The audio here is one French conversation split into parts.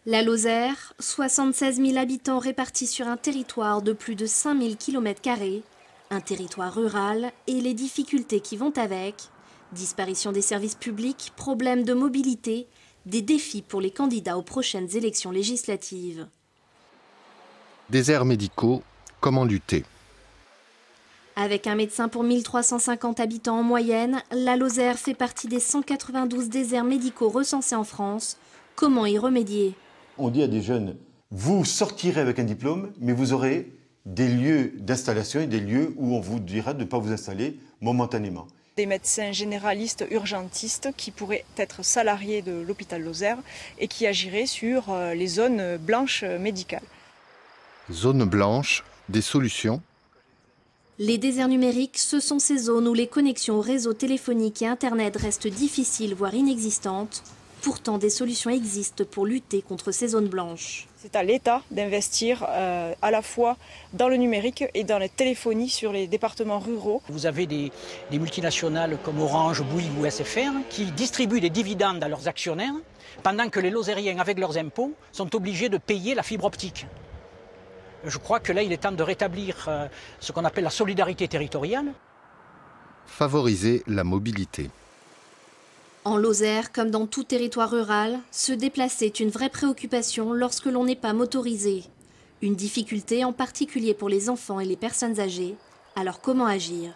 La Lozère, 76 000 habitants répartis sur un territoire de plus de 5 000 km², un territoire rural et les difficultés qui vont avec, disparition des services publics, problèmes de mobilité, des défis pour les candidats aux prochaines élections législatives. Déserts médicaux, comment lutter? Avec un médecin pour 1350 habitants en moyenne, la Lozère fait partie des 192 déserts médicaux recensés en France. Comment y remédier? On dit à des jeunes, vous sortirez avec un diplôme, mais vous aurez des lieux d'installation et des lieux où on vous dira de ne pas vous installer momentanément. Des médecins généralistes urgentistes qui pourraient être salariés de l'hôpital Lozère et qui agiraient sur les zones blanches médicales. Zone blanche, des solutions? Les déserts numériques, ce sont ces zones où les connexions au réseau téléphonique et Internet restent difficiles, voire inexistantes. Pourtant, des solutions existent pour lutter contre ces zones blanches. C'est à l'État d'investir à la fois dans le numérique et dans la téléphonie sur les départements ruraux. Vous avez des multinationales comme Orange, Bouygues ou SFR qui distribuent des dividendes à leurs actionnaires pendant que les Lozériens, avec leurs impôts, sont obligés de payer la fibre optique. Je crois que là, il est temps de rétablir ce qu'on appelle la solidarité territoriale. Favoriser la mobilité. En Lozère, comme dans tout territoire rural, se déplacer est une vraie préoccupation lorsque l'on n'est pas motorisé. Une difficulté en particulier pour les enfants et les personnes âgées. Alors comment agir?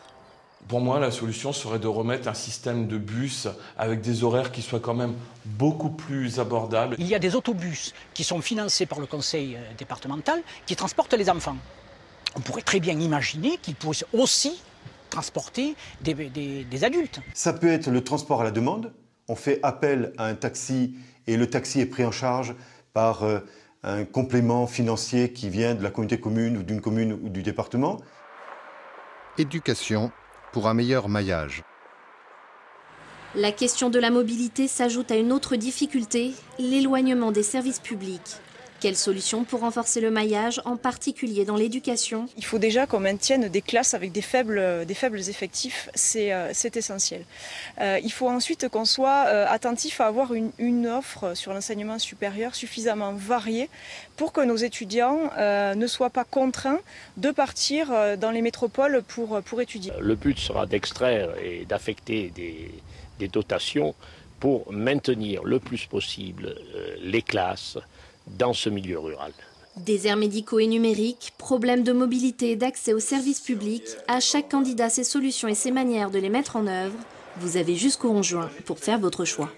Pour moi, la solution serait de remettre un système de bus avec des horaires qui soient quand même beaucoup plus abordables. Il y a des autobus qui sont financés par le conseil départemental qui transportent les enfants. On pourrait très bien imaginer qu'ils puissent aussi transporter des adultes. Ça peut être le transport à la demande. On fait appel à un taxi et le taxi est pris en charge par un complément financier qui vient de la communauté commune ou d'une commune ou du département. Éducation pour un meilleur maillage. La question de la mobilité s'ajoute à une autre difficulté, l'éloignement des services publics. Quelles solutions pour renforcer le maillage, en particulier dans l'éducation? Il faut déjà qu'on maintienne des classes avec des faibles effectifs, c'est essentiel. Il faut ensuite qu'on soit attentif à avoir une offre sur l'enseignement supérieur suffisamment variée pour que nos étudiants ne soient pas contraints de partir dans les métropoles pour étudier. Le but sera d'extraire et d'affecter des dotations pour maintenir le plus possible les classes dans ce milieu rural. Déserts médicaux et numériques, problèmes de mobilité et d'accès aux services publics, à chaque candidat ses solutions et ses manières de les mettre en œuvre. Vous avez jusqu'au 11 juin pour faire votre choix.